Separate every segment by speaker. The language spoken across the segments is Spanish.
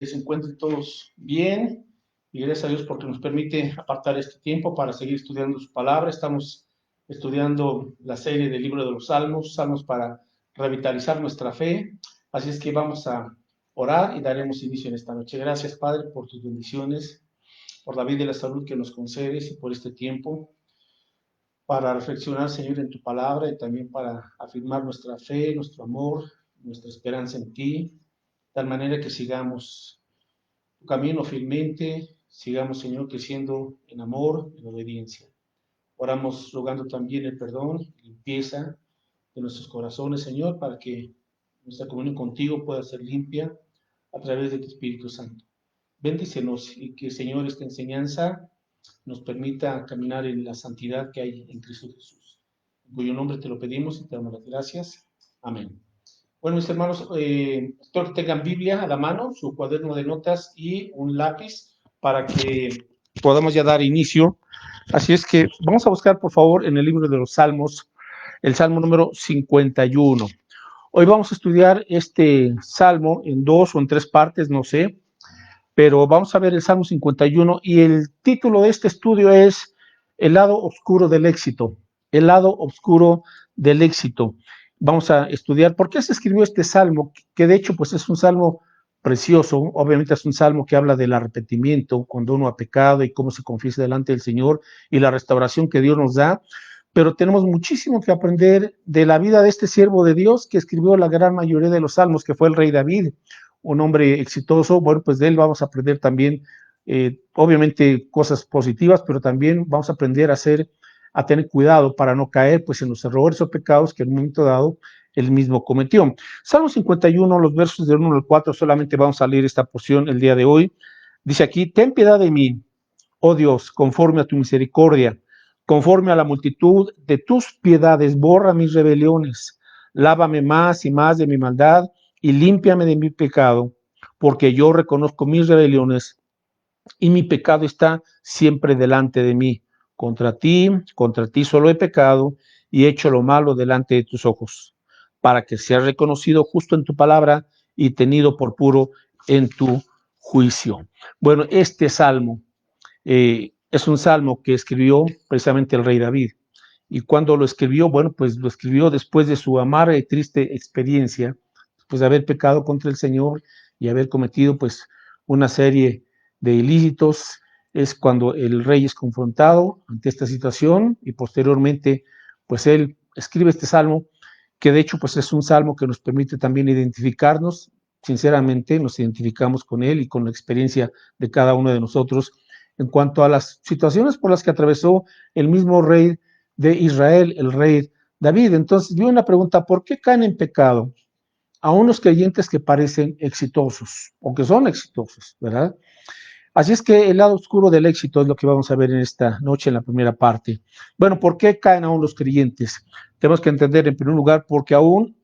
Speaker 1: Que se encuentren todos bien y gracias a Dios porque nos permite apartar este tiempo para seguir estudiando su palabra. Estamos estudiando la serie del libro de los Salmos, Salmos para revitalizar nuestra fe. Así es que vamos a orar y daremos inicio en esta noche. Gracias, Padre, por tus bendiciones, por la vida y la salud que nos concedes y por este tiempo para reflexionar, Señor, en tu palabra y también para afirmar nuestra fe, nuestro amor, nuestra esperanza en ti, de tal manera que sigamos tu camino firmemente, sigamos, Señor, creciendo en amor, en obediencia. Oramos rogando también el perdón, limpieza de nuestros corazones, Señor, para que nuestra comunión contigo pueda ser limpia a través de tu Espíritu Santo. Bendícenos y que, Señor, esta enseñanza nos permita caminar en la santidad que hay en Cristo Jesús. En cuyo nombre te lo pedimos y te damos las gracias. Amén. Bueno, mis hermanos, espero que tengan Biblia a la mano, su cuaderno de notas y un lápiz para que podamos ya dar inicio. Así es que vamos a buscar, por favor, en el libro de los Salmos, el Salmo número 51. Hoy vamos a estudiar este Salmo en dos o en tres partes, no sé, pero vamos a ver el Salmo 51 y el título de este estudio es El lado oscuro del éxito. El lado oscuro del éxito. Vamos a estudiar por qué se escribió este salmo, que de hecho pues es un salmo precioso. Obviamente es un salmo que habla del arrepentimiento cuando uno ha pecado y cómo se confiesa delante del Señor y la restauración que Dios nos da, pero tenemos muchísimo que aprender de la vida de este siervo de Dios que escribió la gran mayoría de los salmos, que fue el rey David, un hombre exitoso. Bueno, pues de él vamos a aprender también, obviamente, cosas positivas, pero también vamos a aprender a tener cuidado para no caer pues en los errores o pecados que en un momento dado él mismo cometió. Salmo 51, los versos del 1 al 4, solamente vamos a leer esta porción el día de hoy. Dice aquí: ten piedad de mí, oh Dios, conforme a tu misericordia, conforme a la multitud de tus piedades, borra mis rebeliones, lávame más y más de mi maldad y límpiame de mi pecado, porque yo reconozco mis rebeliones y mi pecado está siempre delante de mí. Contra ti solo he pecado y he hecho lo malo delante de tus ojos, para que seas reconocido justo en tu palabra y tenido por puro en tu juicio. Bueno, este salmo es un salmo que escribió precisamente el rey David. Y cuando lo escribió, bueno, pues lo escribió después de su amarga y triste experiencia, después de haber pecado contra el Señor y haber cometido pues una serie de ilícitos. Es cuando el rey es confrontado ante esta situación y posteriormente pues él escribe este salmo, que de hecho pues es un salmo que nos permite también identificarnos. Sinceramente nos identificamos con él y con la experiencia de cada uno de nosotros en cuanto a las situaciones por las que atravesó el mismo rey de Israel, el rey David. Entonces, vi una pregunta: ¿por qué caen en pecado a unos creyentes que parecen exitosos o que son exitosos, verdad? Así es que el lado oscuro del éxito es lo que vamos a ver en esta noche, en la primera parte. Bueno, ¿por qué caen aún los creyentes? Tenemos que entender, en primer lugar, porque aún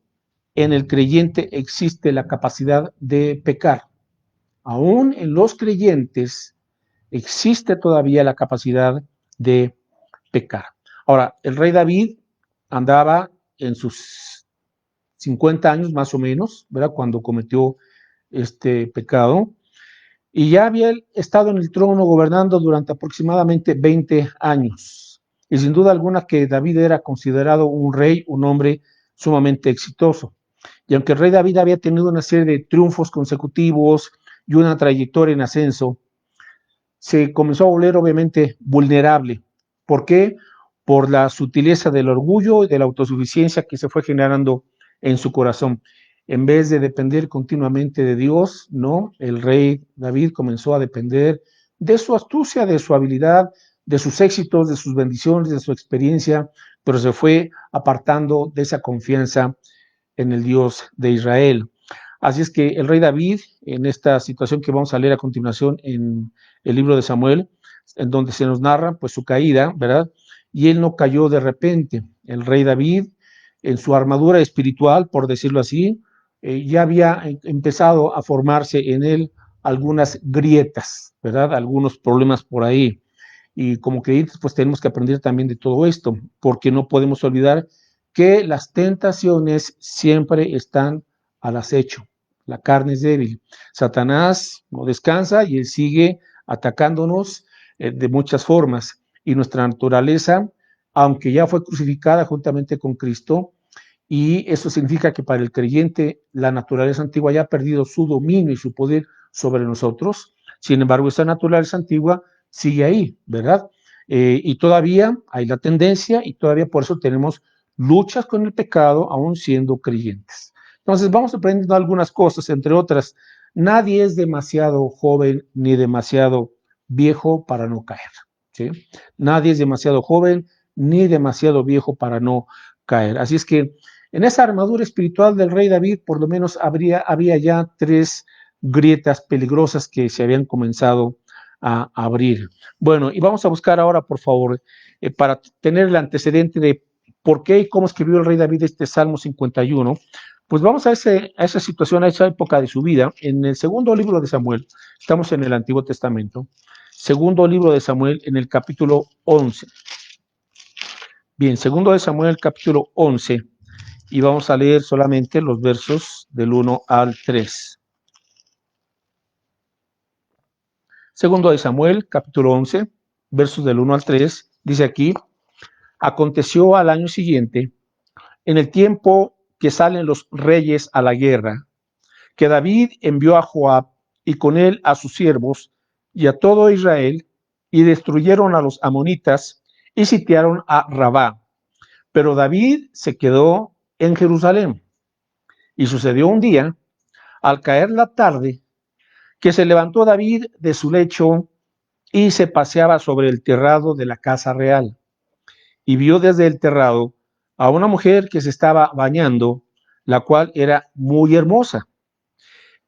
Speaker 1: en el creyente existe la capacidad de pecar. Aún en los creyentes existe todavía la capacidad de pecar. Ahora, el rey David andaba en sus 50 años más o menos, ¿verdad? Cuando cometió este pecado, y ya había estado en el trono gobernando durante aproximadamente 20 años. Y sin duda alguna que David era considerado un rey, un hombre sumamente exitoso. Y aunque el rey David había tenido una serie de triunfos consecutivos y una trayectoria en ascenso, se comenzó a volver obviamente vulnerable. ¿Por qué? Por la sutileza del orgullo y de la autosuficiencia que se fue generando en su corazón. En vez de depender continuamente de Dios, no, el rey David comenzó a depender de su astucia, de su habilidad, de sus éxitos, de sus bendiciones, de su experiencia, pero se fue apartando de esa confianza en el Dios de Israel. Así es que el rey David, en esta situación que vamos a leer a continuación en el libro de Samuel, en donde se nos narra pues su caída, ¿verdad? Y él no cayó de repente. El rey David, en su armadura espiritual, por decirlo así, ya había empezado a formarse en él algunas grietas, ¿verdad? Algunos problemas por ahí. Y como creyentes, pues tenemos que aprender también de todo esto, porque no podemos olvidar que las tentaciones siempre están al acecho. la carne es débil. Satanás no descansa y él sigue atacándonos de muchas formas. Y nuestra naturaleza, aunque ya fue crucificada juntamente con Cristo, y eso significa que para el creyente la naturaleza antigua ya ha perdido su dominio y su poder sobre nosotros. Sin embargo, esa naturaleza antigua sigue ahí, ¿verdad? Y todavía hay la tendencia y todavía por eso tenemos luchas con el pecado aún siendo creyentes. Entonces vamos aprendiendo algunas cosas, entre otras, nadie es demasiado joven ni demasiado viejo para no caer, ¿sí? Nadie es demasiado joven ni demasiado viejo para no caer. Así es que en esa armadura espiritual del rey David, por lo menos había ya 3 grietas peligrosas que se habían comenzado a abrir. Bueno, y vamos a buscar ahora, por favor, para tener el antecedente de por qué y cómo escribió el rey David este Salmo 51, pues vamos a esa situación, a esa época de su vida, en el segundo libro de Samuel. Estamos en el Antiguo Testamento. Segundo libro de Samuel, en el capítulo 11. Bien, segundo de Samuel, capítulo 11. Y vamos a leer solamente los versos del 1 al 3. Segundo de Samuel, capítulo 11, versos del 1 al 3, dice aquí, aconteció al año siguiente, en el tiempo que salen los reyes a la guerra, que David envió a Joab y con él a sus siervos y a todo Israel, y destruyeron a los amonitas y sitiaron a Rabá. Pero David se quedó en Jerusalén. Y sucedió un día, al caer la tarde, que se levantó David de su lecho y se paseaba sobre el terrado de la casa real. Y vio desde el terrado a una mujer que se estaba bañando, la cual era muy hermosa.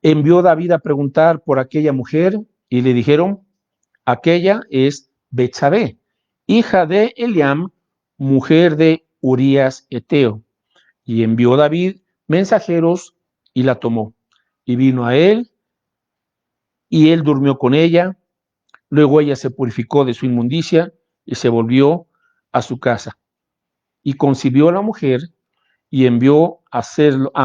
Speaker 1: Envió David a preguntar por aquella mujer y le dijeron, aquella es Betsabé, hija de Eliam, mujer de Urías Eteo. Y envió David mensajeros y la tomó. Y vino a él, y él durmió con ella. Luego ella se purificó de su inmundicia y se volvió a su casa. Y concibió a la mujer y envió a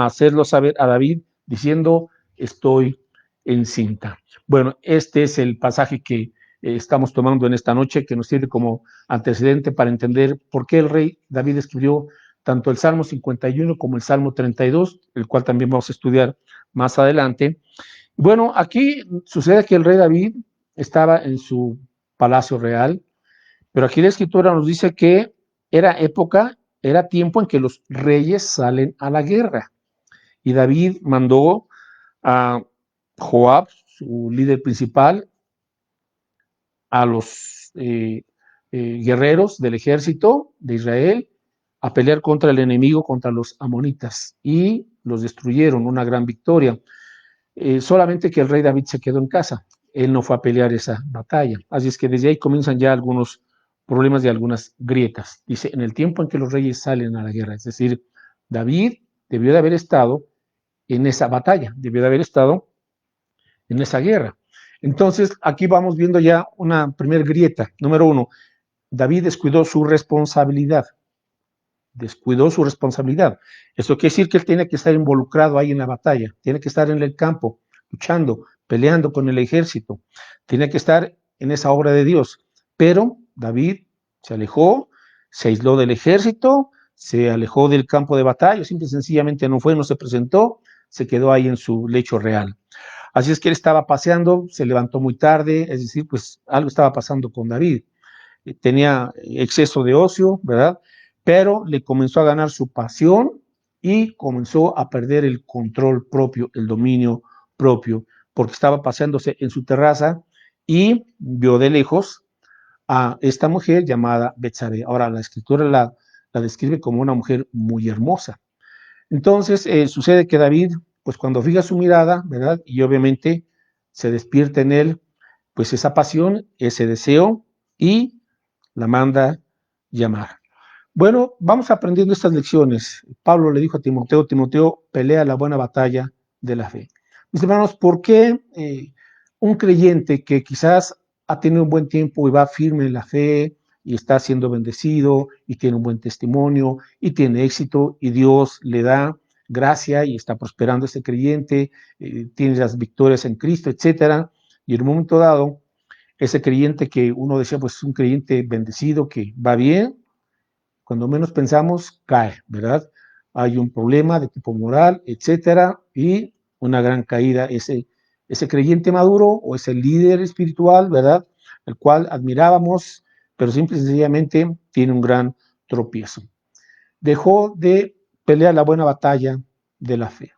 Speaker 1: hacerlo saber a David, diciendo, estoy encinta. Bueno, este es el pasaje que estamos tomando en esta noche, que nos sirve como antecedente para entender por qué el rey David escribió tanto el Salmo 51 como el Salmo 32, el cual también vamos a estudiar más adelante. Bueno, aquí sucede que el rey David estaba en su palacio real, pero aquí la escritura nos dice que era tiempo en que los reyes salen a la guerra. Y David mandó a Joab, su líder principal, a los guerreros del ejército de Israel a pelear contra el enemigo, contra los amonitas, y los destruyeron, una gran victoria. Solamente que el rey David se quedó en casa, él no fue a pelear esa batalla. Así es que desde ahí comienzan ya algunos problemas y algunas grietas. Dice, en el tiempo en que los reyes salen a la guerra, es decir, David debió de haber estado en esa batalla, debió de haber estado en esa guerra. Entonces, aquí vamos viendo ya una primer grieta. Número 1, David descuidó su responsabilidad. Descuidó su responsabilidad. Eso quiere decir que él tiene que estar involucrado ahí en la batalla, tiene que estar en el campo, luchando, peleando con el ejército, tiene que estar en esa obra de Dios. Pero David se alejó, se aisló del ejército, se alejó del campo de batalla, simple y sencillamente no fue, no se presentó, se quedó ahí en su lecho real. Así es que él estaba paseando, se levantó muy tarde, es decir, pues algo estaba pasando con David. Tenía exceso de ocio, ¿verdad? Pero le comenzó a ganar su pasión y comenzó a perder el control propio, el dominio propio, porque estaba paseándose en su terraza y vio de lejos a esta mujer llamada Betsabé. Ahora, la escritura la describe como una mujer muy hermosa. Entonces, sucede que David, pues cuando fija su mirada, ¿verdad? Y obviamente se despierta en él, pues esa pasión, ese deseo, y la manda llamar. Bueno, vamos aprendiendo estas lecciones. Pablo le dijo a Timoteo, Timoteo, pelea la buena batalla de la fe. Mis hermanos, ¿por qué un creyente que quizás ha tenido un buen tiempo y va firme en la fe y está siendo bendecido y tiene un buen testimonio y tiene éxito y Dios le da gracia y está prosperando ese creyente, tiene las victorias en Cristo, etcétera. Y en un momento dado, ese creyente que uno decía, pues es un creyente bendecido, que va bien, cuando menos pensamos, cae, ¿verdad? Hay un problema de tipo moral, etcétera, y una gran caída. Ese creyente maduro o ese líder espiritual, ¿verdad? El cual admirábamos, pero simple y sencillamente tiene un gran tropiezo. Dejó de pelear la buena batalla de la fe.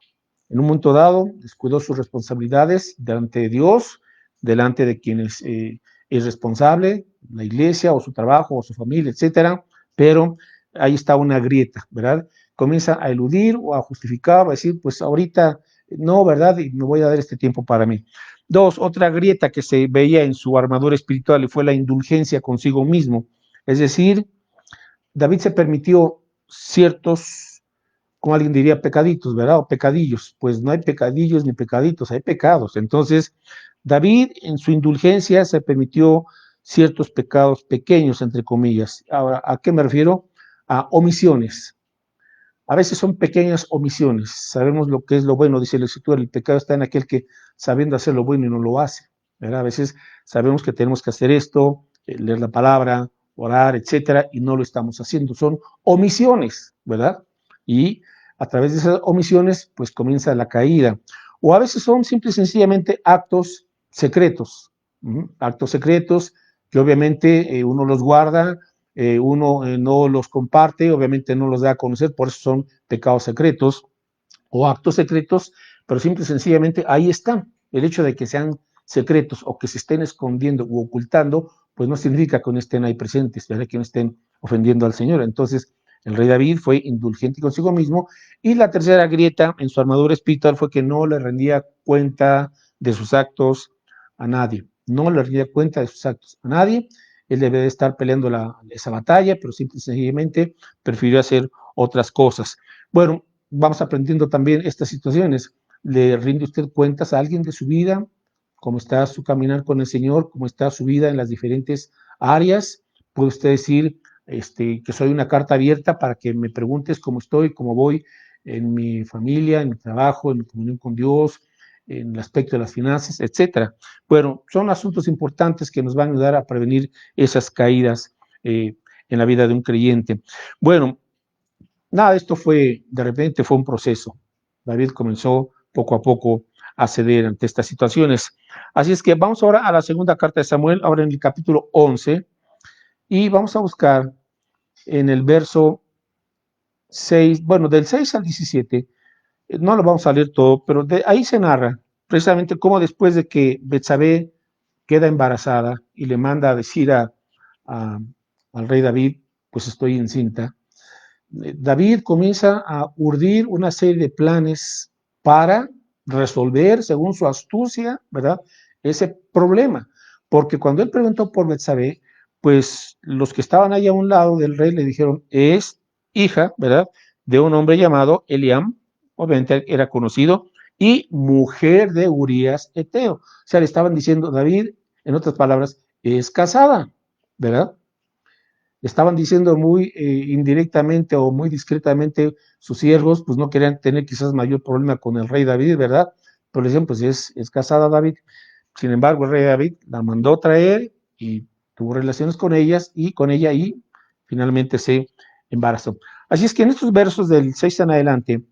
Speaker 1: En un momento dado, descuidó sus responsabilidades delante de Dios, delante de quienes es responsable, la iglesia o su trabajo o su familia, etcétera, pero ahí está una grieta, ¿verdad? Comienza a eludir o a justificar o a decir, pues ahorita no, ¿verdad? Y me voy a dar este tiempo para mí. Dos, otra grieta que se veía en su armadura espiritual y fue la indulgencia consigo mismo. Es decir, David se permitió ciertos, como alguien diría, pecaditos, ¿verdad? O pecadillos. Pues no hay pecadillos ni pecaditos, hay pecados. Entonces, David en su indulgencia se permitió ciertos pecados pequeños, entre comillas. Ahora, ¿a qué me refiero? A omisiones. A veces son pequeñas omisiones. Sabemos lo que es lo bueno, dice la Escritura, el pecado está en aquel que sabiendo hacer lo bueno y no lo hace, ¿verdad? A veces sabemos que tenemos que hacer esto, leer la palabra, orar, etcétera, y no lo estamos haciendo. Son omisiones, ¿verdad? Y a través de esas omisiones, pues comienza la caída. O a veces son simple y sencillamente actos secretos, actos secretos que obviamente uno los guarda, uno no los comparte, obviamente no los da a conocer, por eso son pecados secretos o actos secretos, pero simple y sencillamente ahí están. El hecho de que sean secretos o que se estén escondiendo u ocultando, pues no significa que no estén ahí presentes, ¿verdad? Que no estén ofendiendo al Señor. Entonces, el rey David fue indulgente consigo mismo. Y la tercera grieta en su armadura espiritual fue que no le rendía cuenta de sus actos a nadie. No le rendía cuenta de sus actos a nadie. Él debe de estar peleando esa batalla, pero simple y sencillamente prefirió hacer otras cosas. Bueno, vamos aprendiendo también estas situaciones. ¿Le rinde usted cuentas a alguien de su vida? ¿Cómo está su caminar con el Señor? ¿Cómo está su vida en las diferentes áreas? ¿Puede usted decir que soy una carta abierta para que me preguntes cómo estoy, cómo voy en mi familia, en mi trabajo, en mi comunión con Dios, en el aspecto de las finanzas, etcétera? Bueno, son asuntos importantes que nos van a ayudar a prevenir esas caídas en la vida de un creyente. Bueno, nada, esto fue, de repente fue un proceso. David comenzó poco a poco a ceder ante estas situaciones. Así es que vamos ahora a la segunda carta de Samuel, ahora en el capítulo 11, y vamos a buscar en el verso 6, bueno, del 6 al 17, no lo vamos a leer todo, pero de ahí se narra precisamente cómo después de que Betsabé queda embarazada y le manda a decir al rey David, pues estoy encinta, David comienza a urdir una serie de planes para resolver, según su astucia, ¿verdad?, ese problema. Porque cuando él preguntó por Betsabé, pues los que estaban ahí a un lado del rey le dijeron, es hija, ¿verdad?, de un hombre llamado Eliam, obviamente era conocido, y mujer de Urías Eteo. O sea, le estaban diciendo, David, en otras palabras, es casada, ¿verdad? Estaban diciendo muy indirectamente o muy discretamente sus siervos, pues no querían tener quizás mayor problema con el rey David, ¿verdad? Pero le decían, pues es casada David. Sin embargo, el rey David la mandó traer y tuvo relaciones con ellas y con ella y finalmente se embarazó. Así es que en estos versos del 6 en adelante,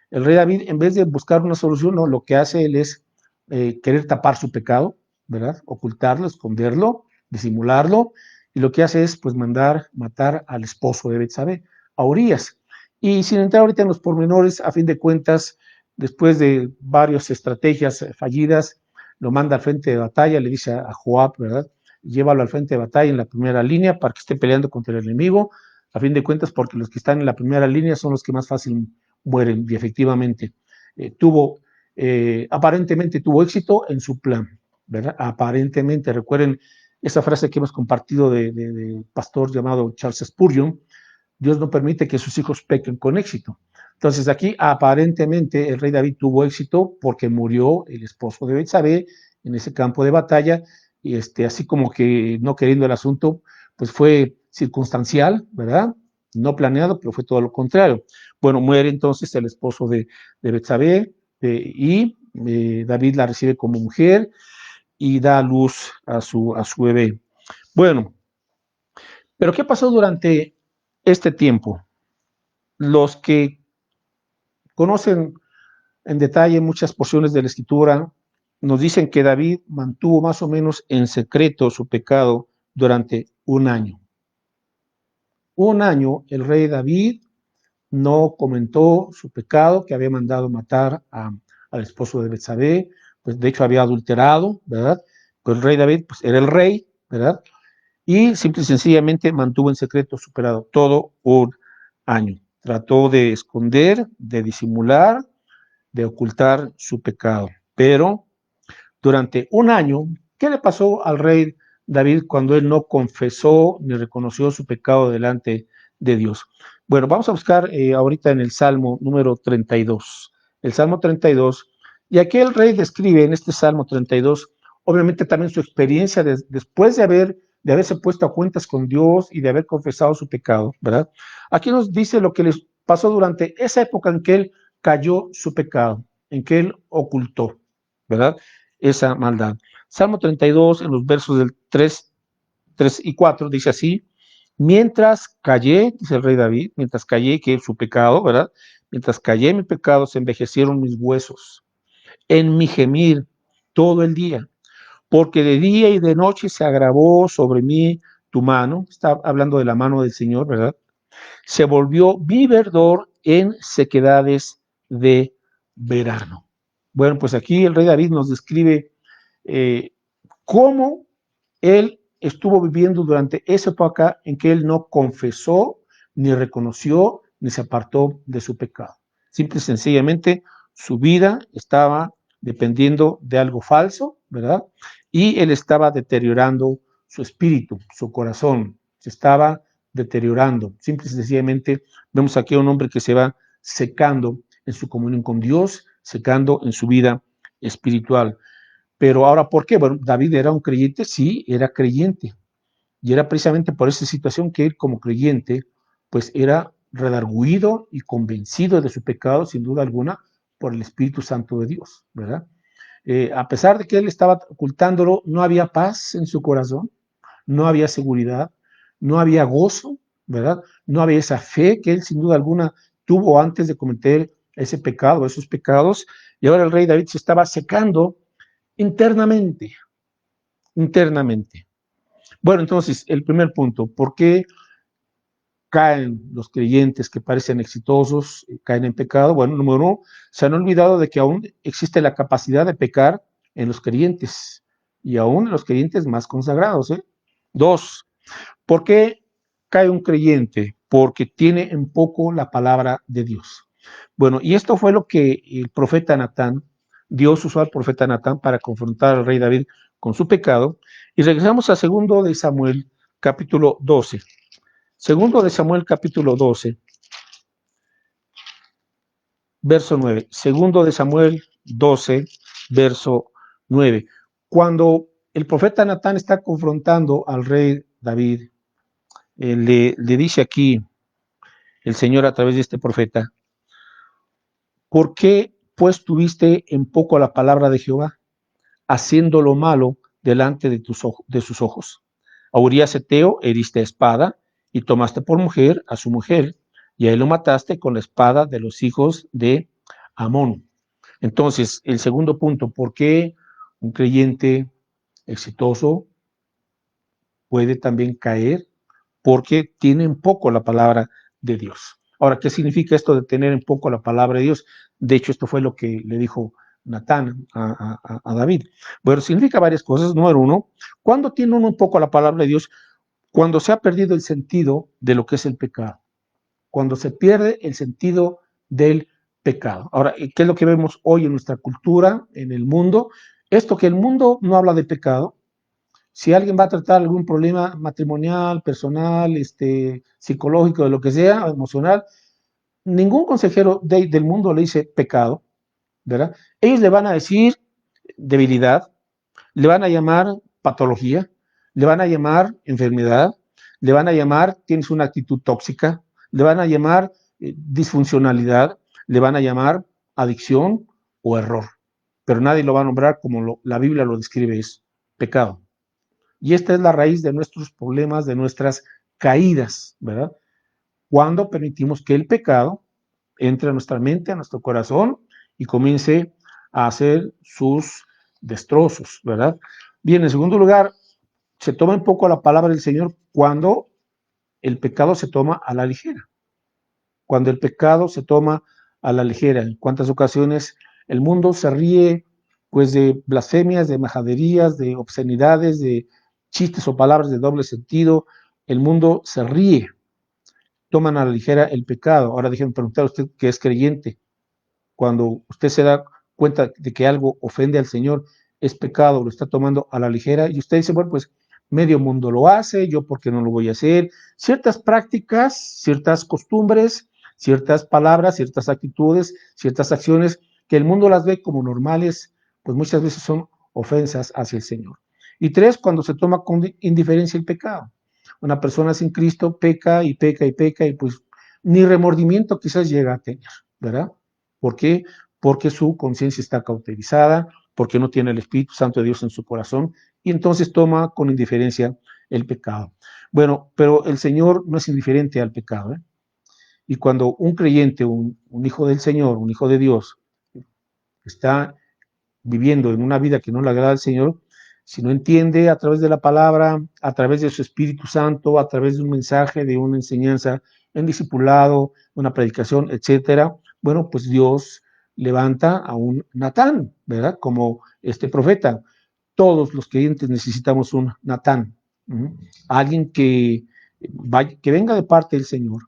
Speaker 1: el rey David, en vez de buscar una solución, no, lo que hace él es querer tapar su pecado, ¿verdad? Ocultarlo, esconderlo, disimularlo, y lo que hace es pues mandar matar al esposo de Betsabé, a Urías. Y sin entrar ahorita en los pormenores, a fin de cuentas, después de varias estrategias fallidas, lo manda al frente de batalla, le dice a Joab, ¿verdad? Llévalo al frente de batalla en la primera línea para que esté peleando contra el enemigo, a fin de cuentas, porque los que están en la primera línea son los que más fácil mueren, y efectivamente aparentemente tuvo éxito en su plan, ¿verdad? Aparentemente, recuerden esa frase que hemos compartido de pastor llamado Charles Spurgeon, Dios no permite que sus hijos pequen con éxito. Entonces aquí aparentemente el rey David tuvo éxito porque murió el esposo de Betsabé en ese campo de batalla y así como que no queriendo el asunto, pues fue circunstancial, ¿verdad? no planeado, pero fue todo lo contrario. Bueno, muere entonces el esposo de Betsabé, y David la recibe como mujer y da a luz a su bebé. Bueno, pero ¿qué pasó durante este tiempo? Los que conocen en detalle muchas porciones de la escritura nos dicen que David mantuvo más o menos en secreto su pecado durante un año. Un año el rey David no comentó su pecado, que había mandado matar al esposo de Betsabé, pues de hecho había adulterado, ¿verdad? Pues el rey David pues, era el rey, ¿verdad? Y simple y sencillamente mantuvo en secreto su pecado todo un año. Trató de esconder, de disimular, de ocultar su pecado. Pero durante un año, ¿qué le pasó al rey David cuando él no confesó ni reconoció su pecado delante de Dios? Bueno, vamos a buscar ahorita en el Salmo número 32. El Salmo 32, y aquí el rey describe en este Salmo 32, obviamente también su experiencia después de haberse puesto a cuentas con Dios y de haber confesado su pecado, ¿verdad? Aquí nos dice lo que les pasó durante esa época en que él cayó su pecado, en que él ocultó, ¿verdad? Esa maldad. Salmo 32, en los versos del 3 y 4, dice así: mientras callé, dice el rey David, mientras callé, que es su pecado, ¿verdad? Mientras callé mi pecado, se envejecieron mis huesos. En mi gemir todo el día, porque de día y de noche se agravó sobre mí tu mano. Está hablando de la mano del Señor, ¿verdad? Se volvió mi verdor en sequedades de verano. Bueno, pues aquí el rey David nos describe eh, cómo él estuvo viviendo durante esa época en que él no confesó, ni reconoció, ni se apartó de su pecado. Simple y sencillamente su vida estaba dependiendo de algo falso, ¿verdad? Y él estaba deteriorando su espíritu, su corazón, se estaba deteriorando. Simple y sencillamente vemos aquí a un hombre que se va secando en su comunión con Dios, secando en su vida espiritual. Pero ahora, ¿por qué? Bueno, David era un creyente, sí, era creyente. Y era precisamente por esa situación que él como creyente, pues era redarguido y convencido de su pecado, sin duda alguna, por el Espíritu Santo de Dios, ¿verdad? A pesar de que él estaba ocultándolo, no había paz en su corazón, no había seguridad, no había gozo, ¿verdad? No había esa fe que él sin duda alguna tuvo antes de cometer ese pecado, esos pecados. Y ahora el rey David se estaba secando internamente, internamente. Bueno, entonces, el primer punto, ¿por qué caen los creyentes que parecen exitosos, caen en pecado? Bueno, número uno, se han olvidado de que aún existe la capacidad de pecar en los creyentes, y aún en los creyentes más consagrados, ¿eh? Dos, ¿por qué cae un creyente? Porque tiene en poco la palabra de Dios. Bueno, y esto fue lo que el profeta Natán, Dios usó al profeta Natán para confrontar al rey David con su pecado. Y regresamos a segundo de Samuel, capítulo 12. Segundo de Samuel, capítulo 12, verso 9. Segundo de Samuel 12, verso 9. Cuando el profeta Natán está confrontando al rey David, le dice aquí el Señor a través de este profeta: ¿por qué pues tuviste en poco la palabra de Jehová, haciendo lo malo delante de sus ojos? A Urías Eteo heriste a espada y tomaste por mujer a su mujer, y a él lo mataste con la espada de los hijos de Amón. Entonces, el segundo punto, ¿por qué un creyente exitoso puede también caer? Porque tiene en poco la palabra de Dios. Ahora, ¿qué significa esto de tener en poco la palabra de Dios? De hecho, esto fue lo que le dijo Natán a David. Bueno, significa varias cosas. Número uno, ¿cuándo tiene uno un poco la palabra de Dios? Cuando se ha perdido el sentido de lo que es el pecado. Cuando se pierde el sentido del pecado. Ahora, ¿qué es lo que vemos hoy en nuestra cultura, en el mundo? Esto que el mundo no habla de pecado. Si alguien va a tratar algún problema matrimonial, personal, psicológico, de lo que sea, emocional, ningún consejero del mundo le dice pecado, ¿verdad? Ellos le van a decir debilidad, le van a llamar patología, le van a llamar enfermedad, le van a llamar tienes una actitud tóxica, Le van a llamar disfuncionalidad, le van a llamar adicción o error, pero nadie lo va a nombrar como la Biblia lo describe, es pecado. Y esta es la raíz de nuestros problemas, de nuestras caídas, ¿verdad? Cuando permitimos que el pecado entre a nuestra mente, a nuestro corazón y comience a hacer sus destrozos, ¿verdad? Bien, en segundo lugar, se toma un poco la palabra del Señor cuando el pecado se toma a la ligera. Cuando el pecado se toma a la ligera. En cuántas ocasiones el mundo se ríe pues de blasfemias, de majaderías, de obscenidades, de chistes o palabras de doble sentido. El mundo se ríe, toman a la ligera el pecado. Ahora déjenme preguntar a usted que es creyente. Cuando usted se da cuenta de que algo ofende al Señor, es pecado, lo está tomando a la ligera, y usted dice, bueno, pues medio mundo lo hace, yo por qué no lo voy a hacer. Ciertas prácticas, ciertas costumbres, ciertas palabras, ciertas actitudes, ciertas acciones que el mundo las ve como normales, pues muchas veces son ofensas hacia el Señor. Y tres, cuando se toma con indiferencia el pecado. Una persona sin Cristo peca y peca y peca y pues ni remordimiento quizás llega a tener, ¿verdad? ¿Por qué? Porque su conciencia está cauterizada, porque no tiene el Espíritu Santo de Dios en su corazón y entonces toma con indiferencia el pecado. Bueno, pero el Señor no es indiferente al pecado, ¿eh? Y cuando un creyente, un hijo del Señor, un hijo de Dios, está viviendo en una vida que no le agrada al Señor, si no entiende a través de la palabra, a través de su Espíritu Santo, a través de un mensaje, de una enseñanza, en discipulado, una predicación, etcétera, bueno, pues Dios levanta a un Natán, ¿verdad? Como este profeta. Todos los creyentes necesitamos un Natán, ¿no? Alguien que venga de parte del Señor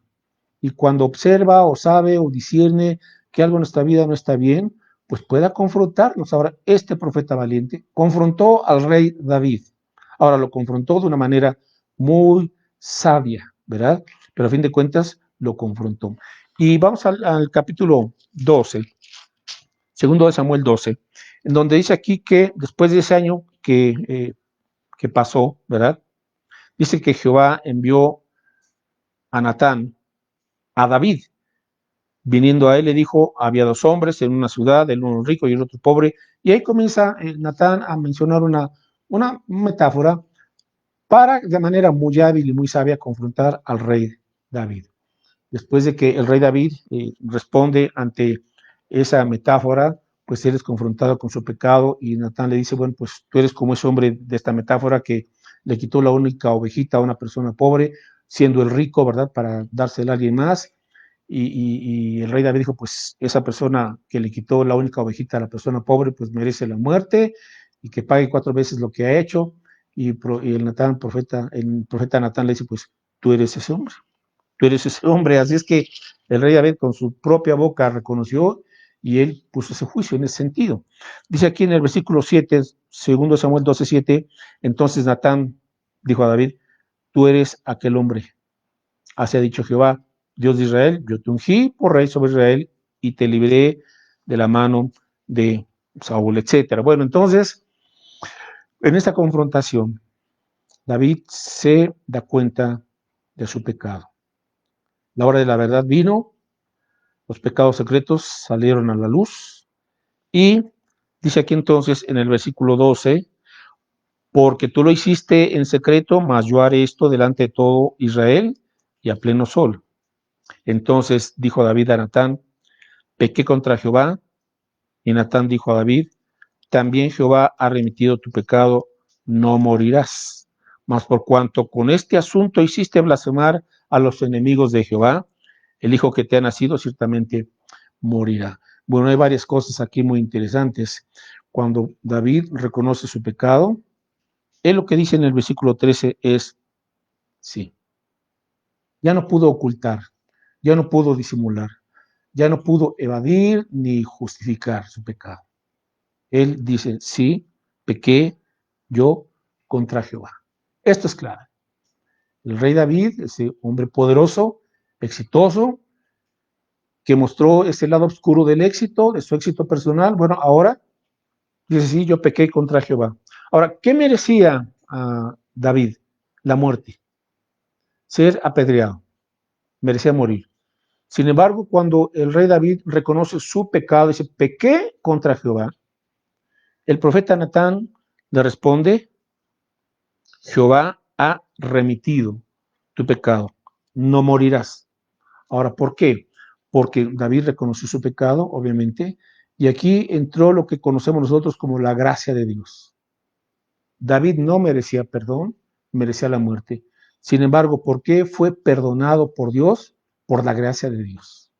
Speaker 1: y cuando observa o sabe o discierne que algo en nuestra vida no está bien, pues pueda confrontarnos. Ahora, este profeta valiente confrontó al rey David. Ahora lo confrontó de una manera muy sabia, ¿verdad? Pero a fin de cuentas lo confrontó. Y vamos al capítulo 12, segundo de Samuel 12, en donde dice aquí que después de ese año que pasó, ¿verdad? Dice que Jehová envió a Natán, a David. Viniendo a él le dijo, había dos hombres en una ciudad, el uno rico y el otro pobre, y ahí comienza Natán a mencionar una metáfora para de manera muy hábil y muy sabia confrontar al rey David. Después de que el rey David responde ante esa metáfora, pues él es confrontado con su pecado y Natán le dice, bueno, pues tú eres como ese hombre de esta metáfora que le quitó la única ovejita a una persona pobre, siendo el rico, ¿verdad?, para dársela a alguien más. Y el rey David dijo, pues esa persona que le quitó la única ovejita a la persona pobre, pues merece la muerte y que pague 4 veces lo que ha hecho. Y el profeta Natán le dice, pues tú eres ese hombre, tú eres ese hombre. Así es que el rey David con su propia boca reconoció y él puso ese juicio en ese sentido. Dice aquí en el versículo 7, segundo Samuel 12:7, entonces Natán dijo a David, tú eres aquel hombre. Así ha dicho Jehová, Dios de Israel, yo te ungí por rey sobre Israel y te libré de la mano de Saúl, etcétera. Bueno, entonces, en esta confrontación, David se da cuenta de su pecado. La hora de la verdad vino, los pecados secretos salieron a la luz y dice aquí entonces en el versículo 12, porque tú lo hiciste en secreto, mas yo haré esto delante de todo Israel y a pleno sol. Entonces dijo David a Natán, pequé contra Jehová, y Natán dijo a David, también Jehová ha remitido tu pecado, no morirás. Mas por cuanto con este asunto hiciste blasfemar a los enemigos de Jehová, el hijo que te ha nacido ciertamente morirá. Bueno, hay varias cosas aquí muy interesantes. Cuando David reconoce su pecado, él lo que dice en el versículo 13 es, sí, ya no pudo ocultar, ya no pudo disimular, ya no pudo evadir ni justificar su pecado. Él dice, sí, pequé yo contra Jehová. Esto es claro. El rey David, ese hombre poderoso, exitoso, que mostró ese lado oscuro del éxito, de su éxito personal, bueno, ahora dice, sí, yo pequé contra Jehová. Ahora, ¿qué merecía a David? La muerte, ser apedreado. merecía morir. Sin embargo, cuando el rey David reconoce su pecado, dice, pequé contra Jehová, el profeta Natán le responde, Jehová ha remitido tu pecado, no morirás. Ahora, ¿por qué? Porque David reconoció su pecado, obviamente, y aquí entró lo que conocemos nosotros como la gracia de Dios. David no merecía perdón, merecía la muerte. Sin embargo, ¿por qué fue perdonado por Dios? Por la gracia de Dios.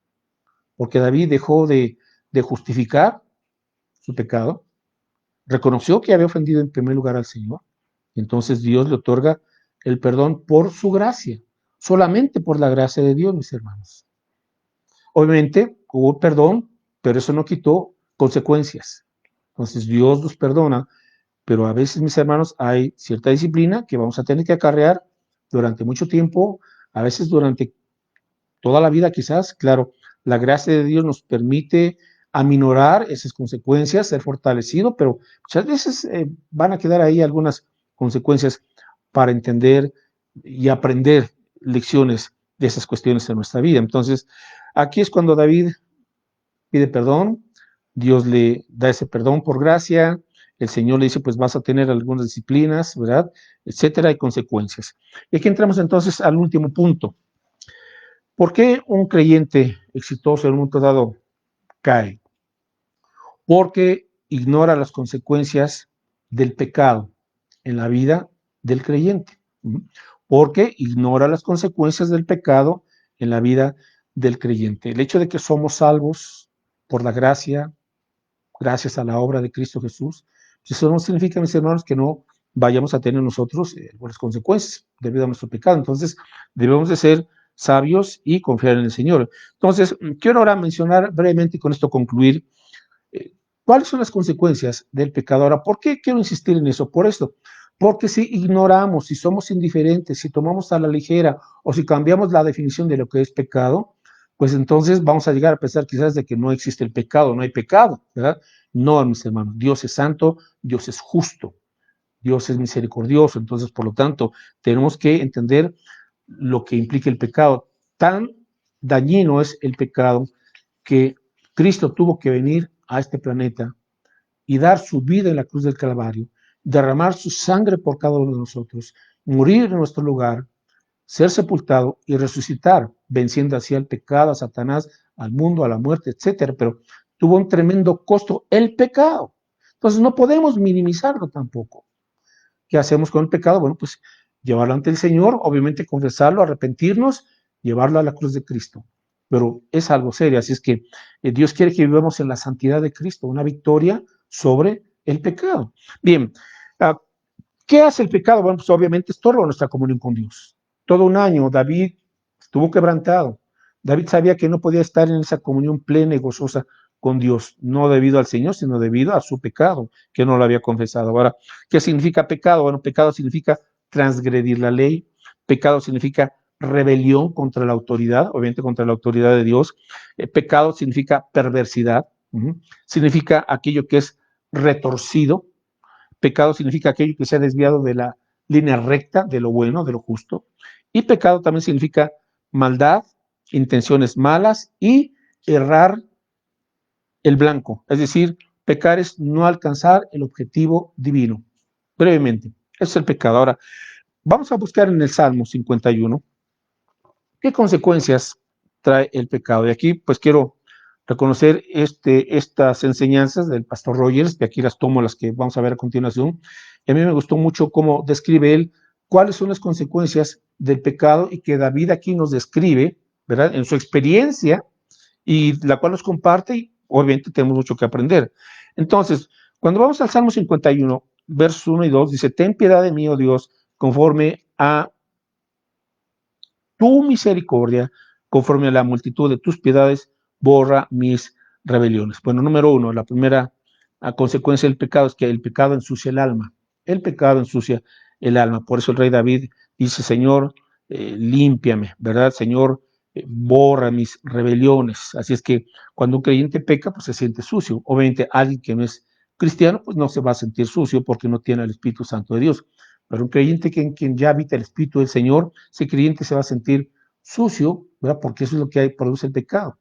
Speaker 1: Porque David dejó de justificar su pecado, reconoció que había ofendido en primer lugar al Señor, y entonces Dios le otorga el perdón por su gracia, solamente por la gracia de Dios, mis hermanos. Obviamente hubo perdón, pero eso no quitó consecuencias. Entonces Dios nos perdona, pero a veces, mis hermanos, hay cierta disciplina que vamos a tener que acarrear durante mucho tiempo, a veces durante toda la vida quizás. Claro, la gracia de Dios nos permite aminorar esas consecuencias, ser fortalecido, pero muchas veces van a quedar ahí algunas consecuencias para entender y aprender lecciones de esas cuestiones en nuestra vida. Entonces, aquí es cuando David pide perdón, Dios le da ese perdón por gracia, el Señor le dice, pues vas a tener algunas disciplinas, ¿verdad? Etcétera, y consecuencias. Y aquí entramos entonces al último punto. ¿Por qué un creyente exitoso en un momento dado cae? Porque ignora las consecuencias del pecado en la vida del creyente. Porque ignora las consecuencias del pecado en la vida del creyente. El hecho de que somos salvos por la gracia, gracias a la obra de Cristo Jesús, eso no significa, mis hermanos, que no vayamos a tener nosotros algunas consecuencias debido a nuestro pecado. Entonces, debemos de ser sabios y confiar en el Señor. Entonces, quiero ahora mencionar brevemente y con esto concluir cuáles son las consecuencias del pecado. Ahora, ¿por qué quiero insistir en eso? Por esto, porque si ignoramos, si somos indiferentes, si tomamos a la ligera o si cambiamos la definición de lo que es pecado, pues entonces vamos a llegar a pensar quizás de que no existe el pecado, no hay pecado, ¿verdad? No, mis hermanos, Dios es santo, Dios es justo, Dios es misericordioso, entonces por lo tanto tenemos que entender lo que implica el pecado. Tan dañino es el pecado que Cristo tuvo que venir a este planeta y dar su vida en la cruz del Calvario, derramar su sangre por cada uno de nosotros, morir en nuestro lugar, ser sepultado y resucitar, venciendo así al pecado, a Satanás, al mundo, a la muerte, etcétera. Pero tuvo un tremendo costo el pecado. Entonces no podemos minimizarlo tampoco. ¿Qué hacemos con el pecado? Bueno, pues llevarlo ante el Señor, obviamente confesarlo, arrepentirnos, llevarlo a la cruz de Cristo. Pero es algo serio, así es que Dios quiere que vivamos en la santidad de Cristo, una victoria sobre el pecado. Bien, ¿qué hace el pecado? Bueno, pues obviamente estorba nuestra comunión con Dios. Todo un año David estuvo quebrantado. David sabía que no podía estar en esa comunión plena y gozosa con Dios, no debido al Señor, sino debido a su pecado, que no lo había confesado. Ahora, ¿qué significa pecado? Bueno, pecado significa transgredir la ley, pecado significa rebelión contra la autoridad, obviamente contra la autoridad de Dios. Pecado significa perversidad, significa aquello que es retorcido. Pecado significa aquello que se ha desviado de la línea recta, de lo bueno, de lo justo. Y pecado también significa maldad, intenciones malas y errar el blanco. Es decir, pecar es no alcanzar el objetivo divino. Brevemente, eso es el pecado. Ahora, vamos a buscar en el Salmo 51 qué consecuencias trae el pecado. Y aquí, pues quiero reconocer estas enseñanzas del pastor Rogers, que aquí las tomo, las que vamos a ver a continuación. Y a mí me gustó mucho cómo describe él cuáles son las consecuencias del pecado y que David aquí nos describe, ¿verdad? En su experiencia y la cual nos comparte y obviamente tenemos mucho que aprender. Entonces, cuando vamos al Salmo 51, versos 1 y 2, dice, ten piedad de mí, oh Dios, conforme a tu misericordia, conforme a la multitud de tus piedades, borra mis rebeliones. Bueno, número uno, la primera consecuencia del pecado es que el pecado ensucia el alma. El pecado ensucia el alma. Por eso el rey David dice, Señor, límpiame, ¿verdad? Señor, borra mis rebeliones. Así es que cuando un creyente peca, pues se siente sucio. Obviamente alguien que no es cristiano, pues no se va a sentir sucio porque no tiene el Espíritu Santo de Dios. Pero un creyente que en quien ya habita el Espíritu del Señor, ese creyente se va a sentir sucio, ¿verdad? Porque eso es lo que hay, produce el pecado.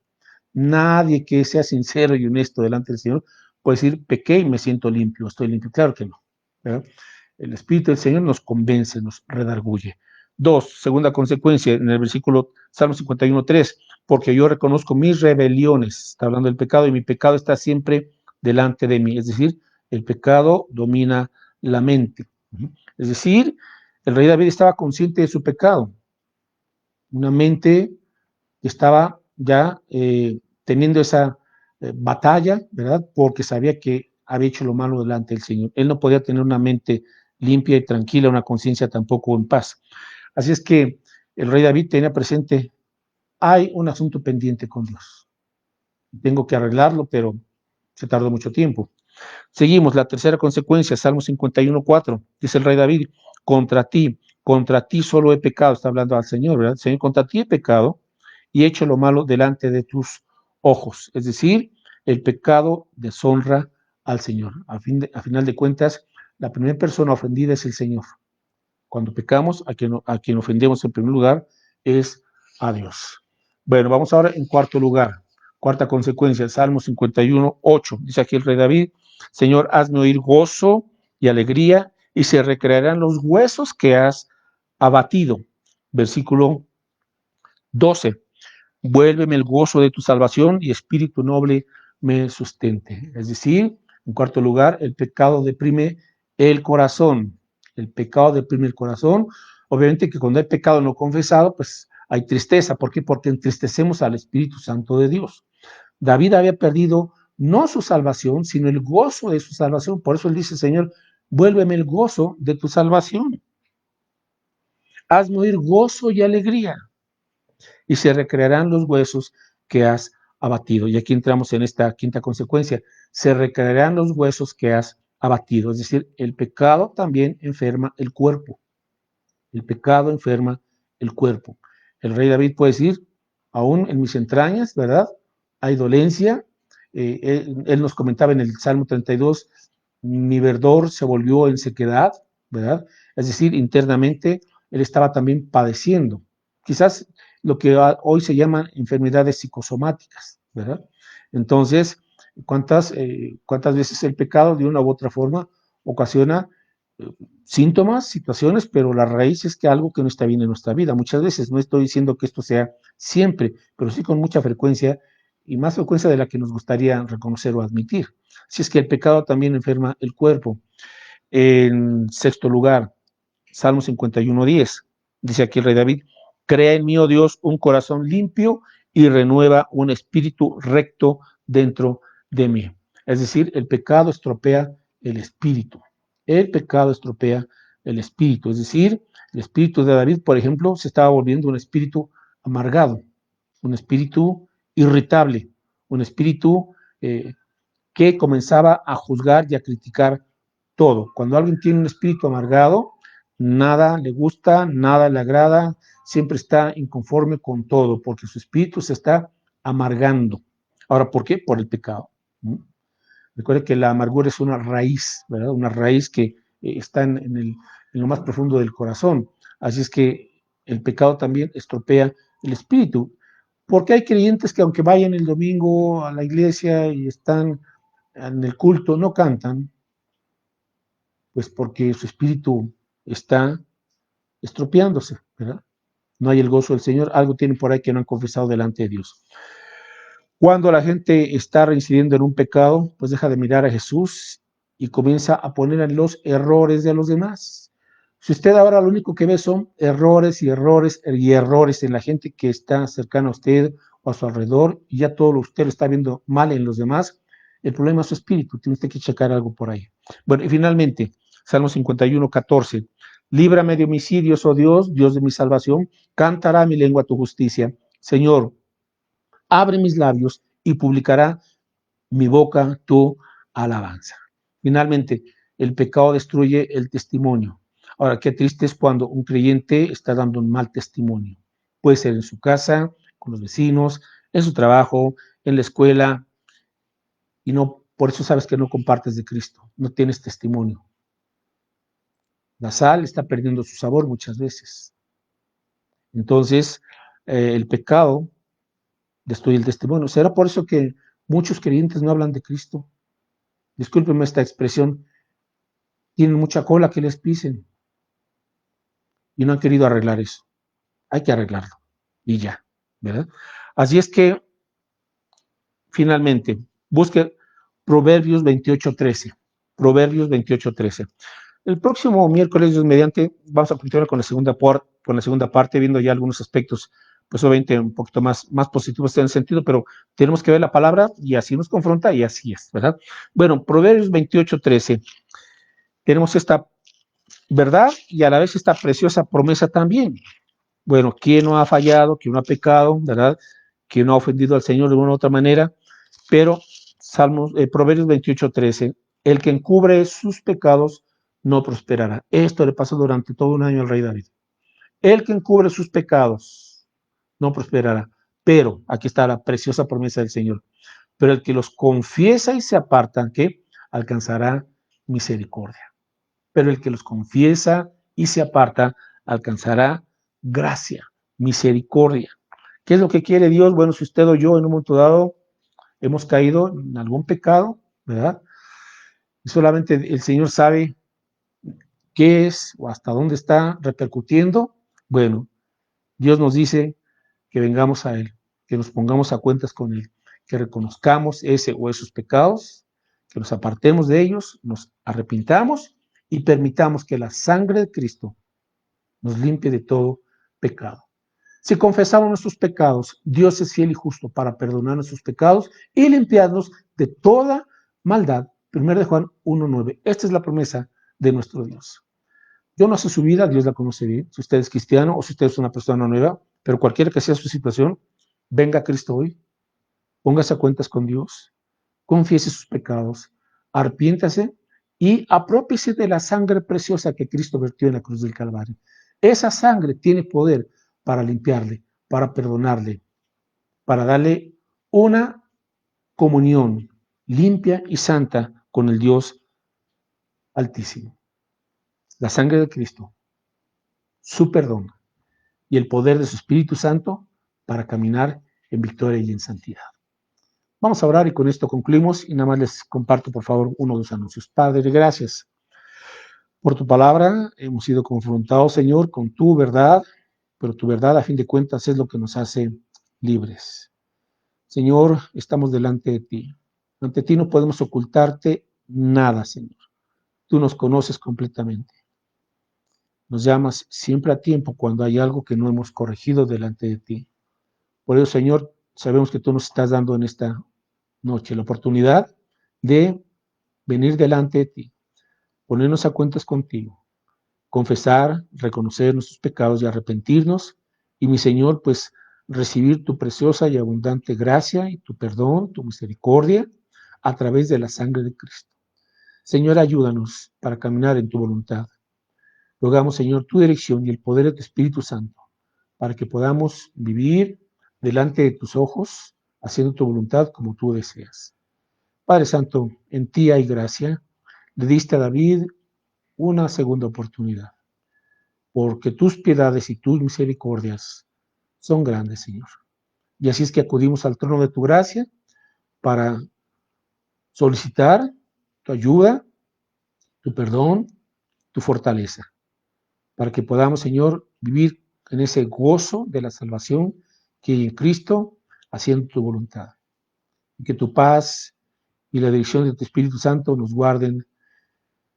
Speaker 1: Nadie que sea sincero y honesto delante del Señor puede decir, pequé y me siento limpio, estoy limpio. Claro que no, ¿verdad? El Espíritu del Señor nos convence, nos redarguye. Dos, segunda consecuencia, en el versículo Salmo 51:3, porque yo reconozco mis rebeliones, está hablando del pecado, y mi pecado está siempre delante de mí. Es decir, el pecado domina la mente. Es decir, el rey David estaba consciente de su pecado, una mente que estaba ya teniendo esa batalla, ¿verdad? Porque sabía que había hecho lo malo delante del Señor. Él no podía tener una mente limpia y tranquila, una conciencia tampoco en paz. Así es que el rey David tenía presente, hay un asunto pendiente con Dios. Tengo que arreglarlo, pero se tardó mucho tiempo. Seguimos, la tercera consecuencia, Salmo 51:4, dice el rey David, contra ti solo he pecado, está hablando al Señor, ¿verdad? Señor, contra ti he pecado y he hecho lo malo delante de tus ojos. Es decir, el pecado deshonra al Señor. A final de cuentas, la primera persona ofendida es el Señor. Cuando pecamos, a quien ofendemos en primer lugar es a Dios. Bueno, vamos ahora en cuarto lugar. Cuarta consecuencia, Salmo 51:8. Dice aquí el rey David, Señor, hazme oír gozo y alegría y se recrearán los huesos que has abatido. Versículo 12. Vuélveme el gozo de tu salvación y espíritu noble me sustente. Es decir, en cuarto lugar, el pecado deprime el corazón. El pecado deprime el corazón. Obviamente que cuando hay pecado no confesado, pues hay tristeza. ¿Por qué? Porque entristecemos al Espíritu Santo de Dios. David había perdido no su salvación, sino el gozo de su salvación. Por eso él dice, Señor, vuélveme el gozo de tu salvación. Hazme oír gozo y alegría y se recrearán los huesos que has abatido. Y aquí entramos en esta quinta consecuencia. Se recrearán los huesos que has abatido. Es decir, el pecado también enferma el cuerpo. El pecado enferma el cuerpo. El rey David puede decir, aún en mis entrañas, ¿verdad? Hay dolencia. Él nos comentaba en el Salmo 32, mi verdor se volvió en sequedad, ¿verdad? Es decir, internamente él estaba también padeciendo. Quizás lo que hoy se llaman enfermedades psicosomáticas, ¿verdad? Entonces, ¿cuántas veces el pecado de una u otra forma ocasiona síntomas, situaciones, pero la raíz es que algo que no está bien en nuestra vida? Muchas veces, no estoy diciendo que esto sea siempre, pero sí con mucha frecuencia y más frecuencia de la que nos gustaría reconocer o admitir. Si es que el pecado también enferma el cuerpo. En sexto lugar, Salmo 51:10, dice aquí el rey David, crea en mí, oh Dios, un corazón limpio y renueva un espíritu recto dentro de mí. Es decir, el pecado estropea el espíritu. El pecado estropea el espíritu. Es decir, el espíritu de David, por ejemplo, se estaba volviendo un espíritu amargado, un espíritu irritable, un espíritu que comenzaba a juzgar y a criticar todo. Cuando alguien tiene un espíritu amargado, nada le gusta, nada le agrada, siempre está inconforme con todo, porque su espíritu se está amargando. Ahora, ¿por qué? Por el pecado. Recuerde que la amargura es una raíz, ¿verdad? Una raíz que está en lo más profundo del corazón. Así es que el pecado también estropea el espíritu. Porque hay creyentes que aunque vayan el domingo a la iglesia y están en el culto, no cantan, pues porque su espíritu está estropeándose, ¿verdad? No hay el gozo del Señor, algo tienen por ahí que no han confesado delante de Dios. Cuando la gente está reincidiendo en un pecado, pues deja de mirar a Jesús y comienza a poner en los errores de los demás. Si usted ahora lo único que ve son errores y errores y errores en la gente que está cercana a usted o a su alrededor, y ya todo usted lo está viendo mal en los demás, el problema es su espíritu, tiene usted que checar algo por ahí. Bueno, y finalmente, Salmo 51:14, líbrame de homicidios, oh Dios, Dios de mi salvación, cantará mi lengua tu justicia. Señor, abre mis labios y publicará mi boca tu alabanza. Finalmente, el pecado destruye el testimonio. Ahora, qué triste es cuando un creyente está dando un mal testimonio. Puede ser en su casa, con los vecinos, en su trabajo, en la escuela, y no, por eso sabes que no compartes de Cristo, no tienes testimonio. La sal está perdiendo su sabor muchas veces. Entonces, el pecado destruye el testimonio. ¿Será por eso que muchos creyentes no hablan de Cristo? Discúlpenme esta expresión, tienen mucha cola que les pisen y no han querido arreglar eso. Hay que arreglarlo y ya, ¿verdad? Así es que, finalmente, busque Proverbios 28:13. Proverbios 28:13. El próximo miércoles, Dios mediante, vamos a continuar con la segunda parte, viendo ya algunos aspectos, pues obviamente un poquito más positivos en el sentido, pero tenemos que ver la palabra y así nos confronta y así es, ¿verdad? Bueno, Proverbios 28:13. Tenemos esta verdad y a la vez esta preciosa promesa también. Bueno, ¿quién no ha fallado? ¿Quién no ha pecado? ¿Verdad? ¿Quién no ha ofendido al Señor de una u otra manera? Pero Proverbios 28:13, el que encubre sus pecados no prosperará. Esto le pasó durante todo un año al rey David. El que encubre sus pecados no prosperará. Pero, aquí está la preciosa promesa del Señor. Pero el que los confiesa y se aparta, ¿qué? Alcanzará misericordia. Pero el que los confiesa y se aparta, alcanzará gracia, misericordia. ¿Qué es lo que quiere Dios? Bueno, si usted o yo en un momento dado hemos caído en algún pecado, ¿verdad? Y solamente el Señor sabe qué es o hasta dónde está repercutiendo. Bueno, Dios nos dice que vengamos a Él, que nos pongamos a cuentas con Él, que reconozcamos ese o esos pecados, que nos apartemos de ellos, nos arrepintamos y permitamos que la sangre de Cristo nos limpie de todo pecado. Si confesamos nuestros pecados, Dios es fiel y justo para perdonar nuestros pecados y limpiarnos de toda maldad. 1 de Juan 1:9. Esta es la promesa de nuestro Dios. Yo no sé su vida, Dios la conoce bien. Si usted es cristiano o si usted es una persona nueva, pero cualquiera que sea su situación, venga a Cristo hoy, póngase a cuentas con Dios, confiese sus pecados, arrepiéntase y apropiese de la sangre preciosa que Cristo vertió en la cruz del Calvario. Esa sangre tiene poder para limpiarle, para perdonarle, para darle una comunión limpia y santa con el Dios Altísimo. La sangre de Cristo, su perdón y el poder de su Espíritu Santo para caminar en victoria y en santidad. Vamos a orar y con esto concluimos y nada más les comparto por favor uno de los anuncios. Padre, gracias por tu palabra. Hemos sido confrontados, Señor, con tu verdad, pero tu verdad a fin de cuentas es lo que nos hace libres. Señor, estamos delante de ti. Ante ti no podemos ocultarte nada, Señor. Tú nos conoces completamente. Nos llamas siempre a tiempo cuando hay algo que no hemos corregido delante de ti. Por eso, Señor, sabemos que tú nos estás dando en esta noche la oportunidad de venir delante de ti, ponernos a cuentas contigo, confesar, reconocer nuestros pecados y arrepentirnos. Y mi Señor, pues recibir tu preciosa y abundante gracia y tu perdón, tu misericordia a través de la sangre de Cristo. Señor, ayúdanos para caminar en tu voluntad. Rogamos, Señor, tu dirección y el poder de tu Espíritu Santo para que podamos vivir delante de tus ojos, haciendo tu voluntad como tú deseas. Padre Santo, en ti hay gracia. Le diste a David una segunda oportunidad, porque tus piedades y tus misericordias son grandes, Señor. Y así es que acudimos al trono de tu gracia para solicitar tu ayuda, tu perdón, tu fortaleza, para que podamos, Señor, vivir en ese gozo de la salvación que hay en Cristo, haciendo tu voluntad. Y que tu paz y la dirección de tu Espíritu Santo nos guarden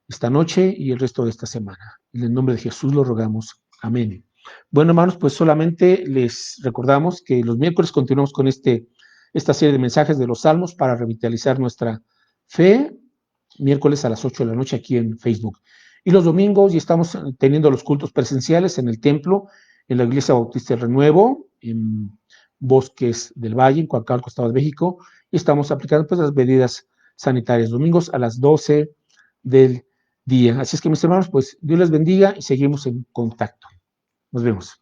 Speaker 1: esta noche y el resto de esta semana. En el nombre de Jesús lo rogamos. Amén. Bueno, hermanos, pues solamente les recordamos que los miércoles continuamos con esta serie de mensajes de los Salmos para revitalizar nuestra fe, miércoles a las 8 de la noche aquí en Facebook. Y los domingos ya estamos teniendo los cultos presenciales en el templo, en la Iglesia Bautista del Renuevo, en Bosques del Valle, en Coacalco, Estado de México, y estamos aplicando pues las medidas sanitarias, domingos a las 12 del día. Así es que mis hermanos, pues Dios les bendiga y seguimos en contacto. Nos vemos.